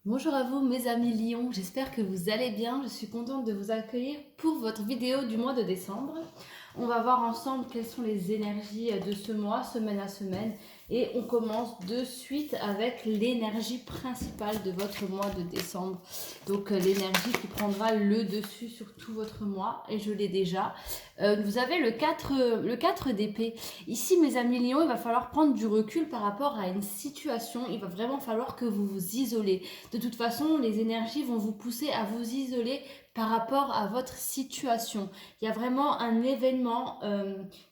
Bonjour à vous mes amis Lions, j'espère que vous allez bien. Je suis contente de vous accueillir pour votre vidéo du mois de décembre. On va voir ensemble quelles sont les énergies de ce mois, semaine à semaine. Et on commence de suite avec l'énergie principale de votre mois de décembre. Donc l'énergie qui prendra le dessus sur tout votre mois. Et je l'ai déjà. Vous avez le 4 d'épée. Ici mes amis Lions, il va falloir prendre du recul par rapport à une situation. Il va vraiment falloir que vous vous isolez. De toute façon, les énergies vont vous pousser à vous isoler par rapport à votre situation. Il y a vraiment un événement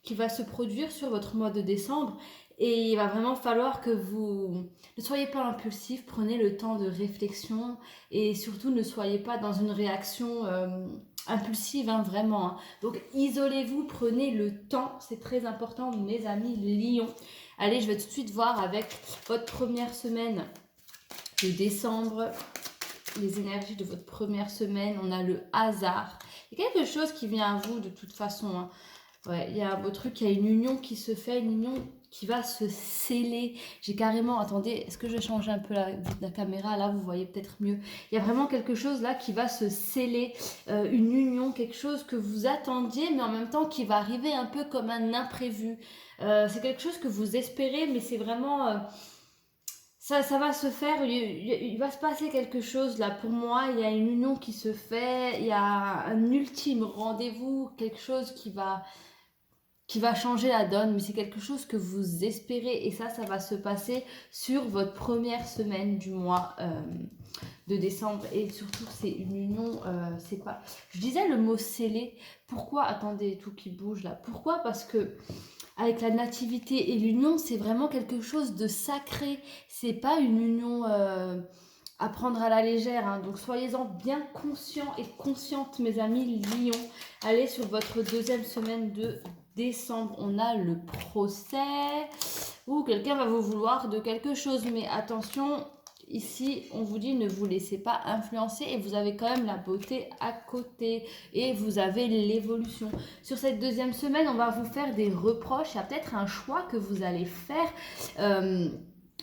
qui va se produire sur votre mois de décembre et il va vraiment falloir que vous ne soyez pas impulsif, prenez le temps de réflexion et surtout ne soyez pas dans une réaction impulsive, hein, vraiment. Hein. Donc isolez-vous, prenez le temps, c'est très important mes amis Lions. Allez, je vais tout de suite voir avec votre première semaine de décembre, les énergies de votre première semaine. On a le hasard. Il y a quelque chose qui vient à vous de toute façon. Hein. Ouais, il y a un beau truc, il y a une union qui se fait, une union qui va se sceller. J'ai carrément, attendez, est-ce que je vais changer un peu la caméra? Là, vous voyez peut-être mieux. Il y a vraiment quelque chose là qui va se sceller, une union, quelque chose que vous attendiez, mais en même temps qui va arriver un peu comme un imprévu. C'est quelque chose que vous espérez, mais c'est vraiment... ça va se faire, il va se passer quelque chose là. Pour moi, il y a une union qui se fait, il y a un ultime rendez-vous, quelque chose qui va changer la donne, mais c'est quelque chose que vous espérez et ça va se passer sur votre première semaine du mois de décembre et surtout c'est une union, c'est pas... Je disais le mot scellé, pourquoi? Attendez, tout qui bouge là. Pourquoi? Parce que avec la nativité et l'union, c'est vraiment quelque chose de sacré. C'est pas une union à prendre à la légère. Hein. Donc soyez-en bien conscients et conscientes, mes amis Lions. Allez sur votre deuxième semaine de décembre. On a le procès. Ou quelqu'un va vous vouloir de quelque chose. Mais attention, ici, on vous dit ne vous laissez pas influencer et vous avez quand même la beauté à côté et vous avez l'évolution. Sur cette deuxième semaine, on va vous faire des reproches. Il y a peut-être un choix que vous allez faire.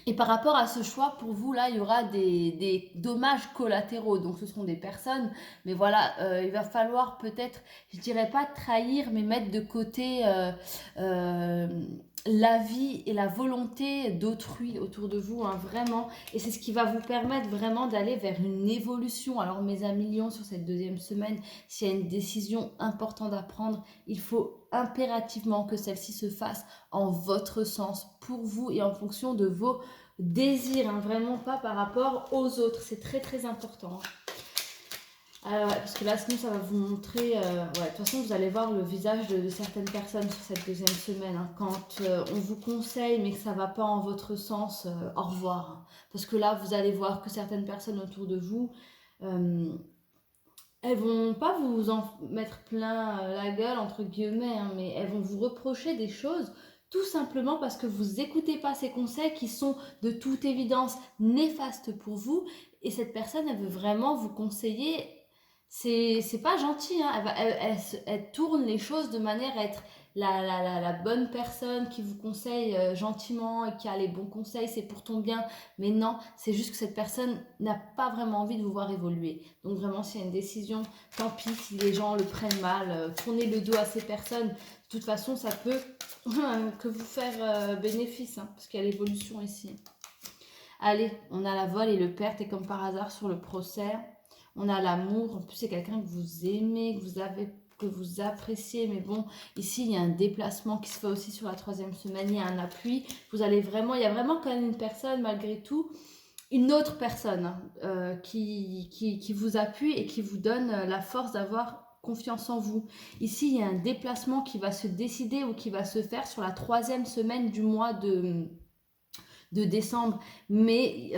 Et par rapport à ce choix, pour vous, là, il y aura des dommages collatéraux. Donc, ce seront des personnes. Mais voilà, il va falloir peut-être, je dirais pas trahir, mais mettre de côté euh, la vie et la volonté d'autrui autour de vous, hein, vraiment. Et c'est ce qui va vous permettre vraiment d'aller vers une évolution. Alors, mes amis Lions, sur cette deuxième semaine, s'il y a une décision importante à prendre, il faut impérativement que celle-ci se fasse en votre sens, pour vous et en fonction de vos désirs, hein, vraiment pas par rapport aux autres. C'est très très important. Ouais, parce que là, sinon, ça va vous montrer... ouais, de toute façon, vous allez voir le visage de certaines personnes sur cette deuxième semaine. Hein. Quand on vous conseille, mais que ça va pas en votre sens, au revoir. Hein. Parce que là, vous allez voir que certaines personnes autour de vous, elles vont pas vous en mettre plein la gueule, entre guillemets, hein, mais elles vont vous reprocher des choses tout simplement parce que vous écoutez pas ces conseils qui sont de toute évidence néfastes pour vous. Et cette personne, elle veut vraiment vous conseiller. C'est pas gentil, hein. Elle tourne les choses de manière à être la bonne personne qui vous conseille gentiment et qui a les bons conseils, c'est pour ton bien. Mais non, c'est juste que cette personne n'a pas vraiment envie de vous voir évoluer. Donc vraiment, s'il y a une décision, tant pis si les gens le prennent mal, tournez le dos à ces personnes. De toute façon, ça peut que vous faire bénéfice, hein, parce qu'il y a l'évolution ici. Allez, on a la vol et le perte, et comme par hasard sur le procès, on a l'amour. En plus, c'est quelqu'un que vous aimez, que vous appréciez. Mais bon, ici, il y a un déplacement qui se fait aussi sur la troisième semaine. Il y a un appui. Vous allez vraiment... Il y a vraiment quand même une personne, malgré tout, une autre personne qui vous appuie et qui vous donne la force d'avoir confiance en vous. Ici, il y a un déplacement qui va se décider ou qui va se faire sur la troisième semaine du mois de décembre. Mais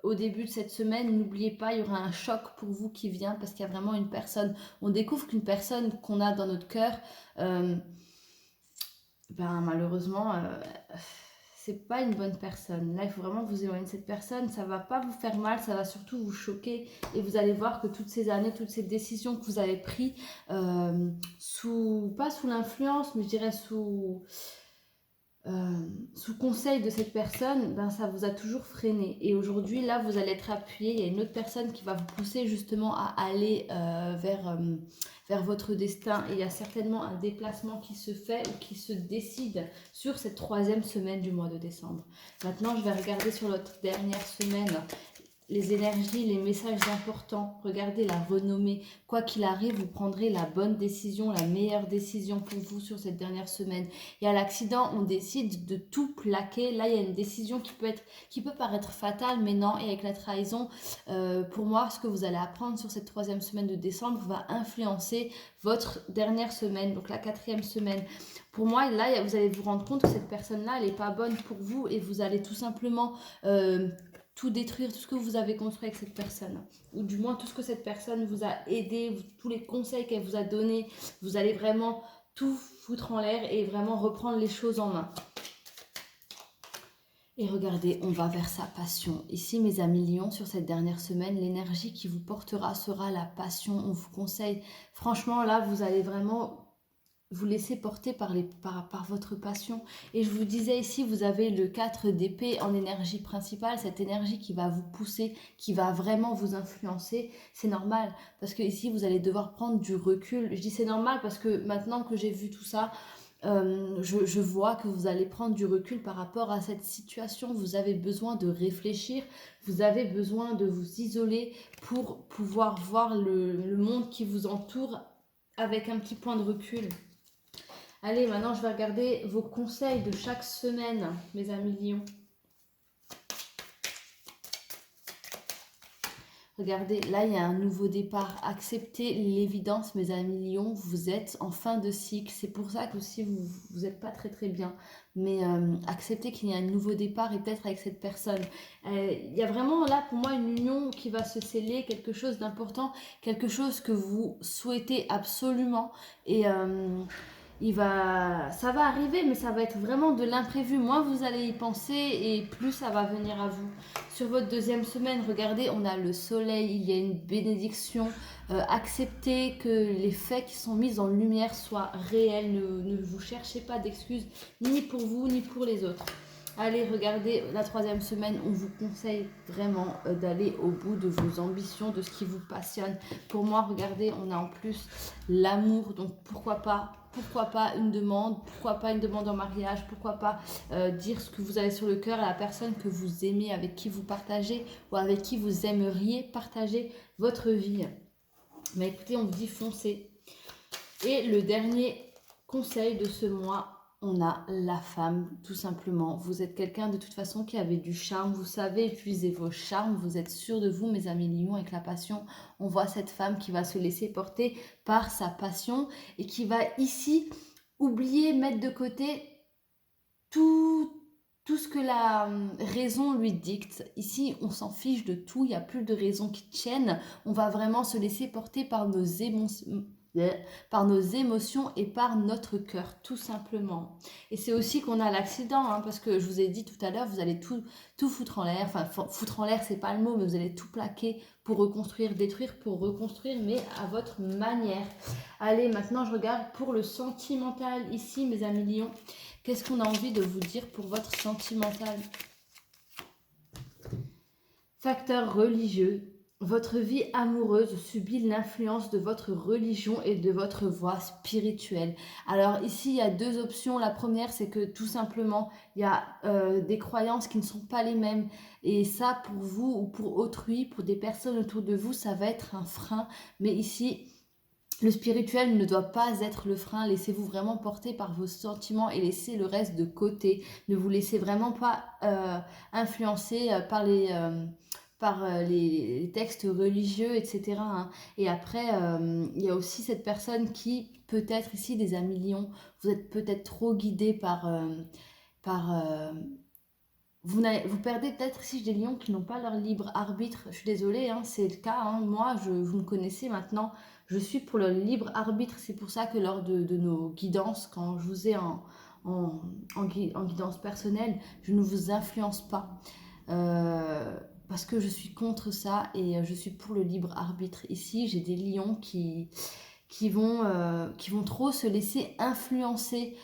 au début de cette semaine, n'oubliez pas, il y aura un choc pour vous qui vient parce qu'il y a vraiment une personne. On découvre qu'une personne qu'on a dans notre cœur, malheureusement, c'est pas une bonne personne. Là, il faut vraiment vous éloigner de cette personne. Ça va pas vous faire mal, ça va surtout vous choquer. Et vous allez voir que toutes ces années, toutes ces décisions que vous avez prises, pas sous l'influence, mais je dirais sous sous conseil de cette personne, ben, ça vous a toujours freiné. Et aujourd'hui, là, vous allez être appuyé. Il y a une autre personne qui va vous pousser justement à aller vers votre destin. Et il y a certainement un déplacement qui se fait ou qui se décide sur cette 3e semaine du mois de décembre. Maintenant, je vais regarder sur notre dernière semaine les énergies, les messages importants. Regardez la renommée. Quoi qu'il arrive, vous prendrez la bonne décision, la meilleure décision pour vous sur cette dernière semaine. Il y a l'accident, on décide de tout plaquer. Là, il y a une décision qui peut paraître fatale, mais non. Et avec la trahison, pour moi, ce que vous allez apprendre sur cette 3e semaine de décembre va influencer votre dernière semaine, donc la 4e semaine. Pour moi, là, vous allez vous rendre compte que cette personne-là, elle n'est pas bonne pour vous et vous allez tout simplement tout détruire, tout ce que vous avez construit avec cette personne, ou du moins tout ce que cette personne vous a aidé, tous les conseils qu'elle vous a donnés, vous allez vraiment tout foutre en l'air et vraiment reprendre les choses en main. Et regardez, on va vers sa passion. Ici, mes amis lions, sur cette dernière semaine, l'énergie qui vous portera sera la passion. On vous conseille, franchement, là, vous allez vraiment vous laissez porter par votre passion. Et je vous disais ici, vous avez le 4 d'épée en énergie principale, cette énergie qui va vous pousser, qui va vraiment vous influencer. C'est normal, parce que ici, vous allez devoir prendre du recul. Je dis c'est normal parce que maintenant que j'ai vu tout ça, je vois que vous allez prendre du recul par rapport à cette situation. Vous avez besoin de réfléchir, vous avez besoin de vous isoler pour pouvoir voir le monde qui vous entoure avec un petit point de recul. Allez, maintenant, je vais regarder vos conseils de chaque semaine, mes amis lions. Regardez, là, il y a un nouveau départ. Acceptez l'évidence, mes amis lions. Vous êtes en fin de cycle. C'est pour ça que si vous n'êtes pas très bien. Mais acceptez qu'il y a un nouveau départ et peut-être avec cette personne. Il y a vraiment là, pour moi, une union qui va se sceller, quelque chose d'important, quelque chose que vous souhaitez absolument. Et ça va arriver, mais ça va être vraiment de l'imprévu. Moins vous allez y penser et plus ça va venir à vous. Sur votre 2e semaine, regardez, on a le soleil, il y a une bénédiction. Acceptez que les faits qui sont mis en lumière soient réels. Ne vous cherchez pas d'excuses, ni pour vous, ni pour les autres. Allez, regardez, la 3e semaine, on vous conseille vraiment d'aller au bout de vos ambitions, de ce qui vous passionne. Pour moi, regardez, on a en plus l'amour, donc pourquoi pas une demande, pourquoi pas une demande en mariage, pourquoi pas dire ce que vous avez sur le cœur à la personne que vous aimez, avec qui vous partagez ou avec qui vous aimeriez partager votre vie. Mais écoutez, on vous dit foncez. Et le dernier conseil de ce mois, on a la femme, tout simplement. Vous êtes quelqu'un de toute façon qui avait du charme. Vous savez utiliser vos charmes. Vous êtes sûr de vous, mes amis lions, avec la passion. On voit cette femme qui va se laisser porter par sa passion et qui va ici oublier, mettre de côté tout ce que la raison lui dicte. Ici, on s'en fiche de tout. Il n'y a plus de raison qui tienne. On va vraiment se laisser porter par nos émotions et par notre cœur, tout simplement. Et c'est aussi qu'on a l'accident, parce que je vous ai dit tout à l'heure, vous allez tout foutre en l'air. Enfin, foutre en l'air, c'est pas le mot, mais vous allez tout plaquer pour reconstruire, détruire pour reconstruire, mais à votre manière. Allez, maintenant, je regarde pour le sentimental ici, mes amis lions. Qu'est-ce qu'on a envie de vous dire pour votre sentimental? Facteur religieux. Votre vie amoureuse subit l'influence de votre religion et de votre voie spirituelle. Alors ici, il y a 2 options. La première, c'est que tout simplement, il y a des croyances qui ne sont pas les mêmes. Et ça, pour vous ou pour autrui, pour des personnes autour de vous, ça va être un frein. Mais ici, le spirituel ne doit pas être le frein. Laissez-vous vraiment porter par vos sentiments et laissez le reste de côté. Ne vous laissez vraiment pas influencer par les textes religieux, etc. Et après, il y a aussi cette personne qui, peut-être ici, des amis lions, vous êtes peut-être trop guidé vous perdez peut-être ici des lions qui n'ont pas leur libre arbitre. Je suis désolée, c'est le cas. Moi, vous me connaissez maintenant. Je suis pour le libre arbitre. C'est pour ça que lors de nos guidances, quand je vous ai en guidance personnelle, je ne vous influence pas. Parce que je suis contre ça et je suis pour le libre arbitre. Ici, j'ai des lions qui qui vont trop se laisser influencer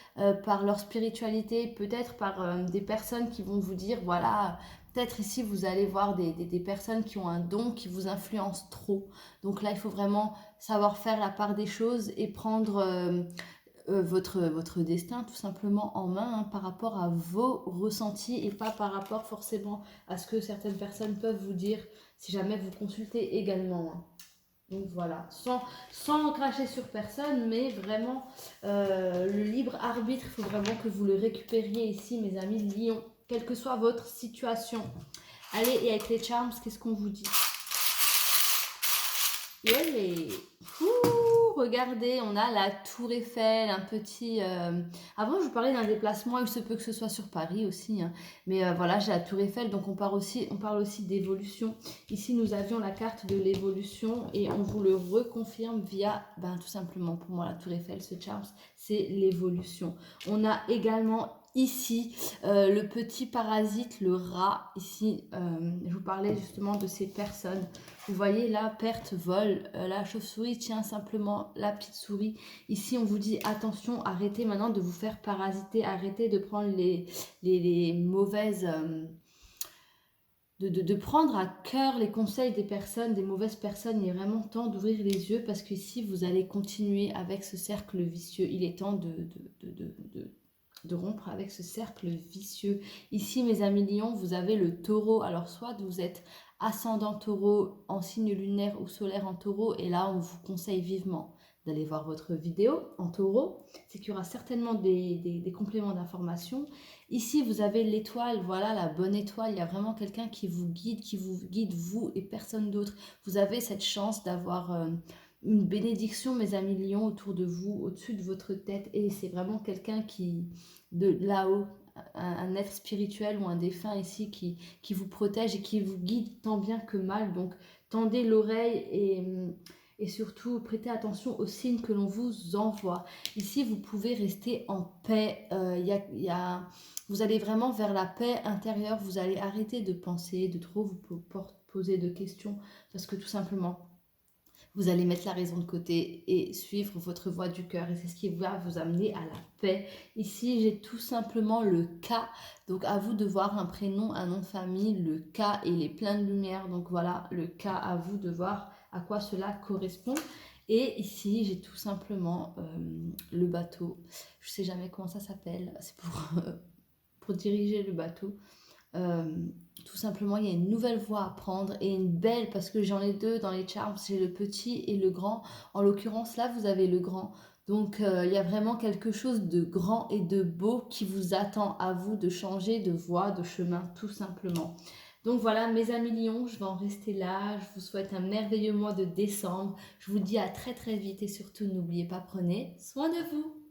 par leur spiritualité, peut-être par des personnes qui vont vous dire, voilà, peut-être ici vous allez voir des personnes qui ont un don qui vous influencent trop. Donc là, il faut vraiment savoir faire la part des choses et prendre votre destin tout simplement en main, hein, par rapport à vos ressentis et pas par rapport forcément à ce que certaines personnes peuvent vous dire si jamais vous consultez également, hein. Donc voilà, sans cracher sur personne, mais vraiment le libre arbitre, il faut vraiment que vous le récupériez ici, mes amis Lion, quelle que soit votre situation. Allez, et avec les charms, qu'est-ce qu'on vous dit? Ouais, regardez, on a la Tour Eiffel, un petit... Avant, je vous parlais d'un déplacement, il se peut que ce soit sur Paris aussi, hein. Mais voilà, j'ai la Tour Eiffel, donc on parle aussi d'évolution. Ici, nous avions la carte de l'évolution et on vous le reconfirme via, tout simplement, pour moi, la Tour Eiffel, ce charms, c'est l'évolution. On a également ici le petit parasite, le rat. Ici, je vous parlais justement de ces personnes. Vous voyez là, perte, vol, la chauve-souris tient simplement la petite souris. Ici, on vous dit attention, arrêtez maintenant de vous faire parasiter, arrêtez de prendre les mauvaises... de prendre à cœur les conseils des personnes, des mauvaises personnes. Il est vraiment temps d'ouvrir les yeux parce qu'ici, vous allez continuer avec ce cercle vicieux. Il est temps de rompre avec ce cercle vicieux. Ici, mes amis lions, vous avez le taureau. Alors, soit vous êtes ascendant taureau en signe lunaire ou solaire en taureau, et là, on vous conseille vivement d'aller voir votre vidéo en taureau. C'est qu'il y aura certainement des compléments d'information. Ici, vous avez l'étoile, voilà, la bonne étoile. Il y a vraiment quelqu'un qui vous guide vous et personne d'autre. Vous avez cette chance d'avoir... une bénédiction, mes amis lions, autour de vous, au-dessus de votre tête. Et c'est vraiment quelqu'un qui, de là-haut, un être spirituel ou un défunt ici qui vous protège et qui vous guide tant bien que mal. Donc, tendez l'oreille et surtout, prêtez attention aux signes que l'on vous envoie. Ici, vous pouvez rester en paix. Vous allez vraiment vers la paix intérieure. Vous allez arrêter de penser, de trop vous poser de questions parce que tout simplement, vous allez mettre la raison de côté et suivre votre voie du cœur. Et c'est ce qui va vous amener à la paix. Ici, j'ai tout simplement le K. Donc, à vous de voir un prénom, un nom de famille. Le K, il est plein de lumière. Donc, voilà, le K, à vous de voir à quoi cela correspond. Et ici, j'ai tout simplement le bateau. Je ne sais jamais comment ça s'appelle. C'est pour diriger le bateau. Tout simplement, il y a une nouvelle voie à prendre et une belle, parce que j'en ai deux dans les charms, j'ai le petit et le grand. En l'occurrence, là, vous avez le grand. Donc, il y a vraiment quelque chose de grand et de beau qui vous attend, à vous de changer de voie, de chemin, tout simplement. Donc voilà, mes amis lions, je vais en rester là. Je vous souhaite un merveilleux mois de décembre. Je vous dis à très très vite et surtout, n'oubliez pas, prenez soin de vous.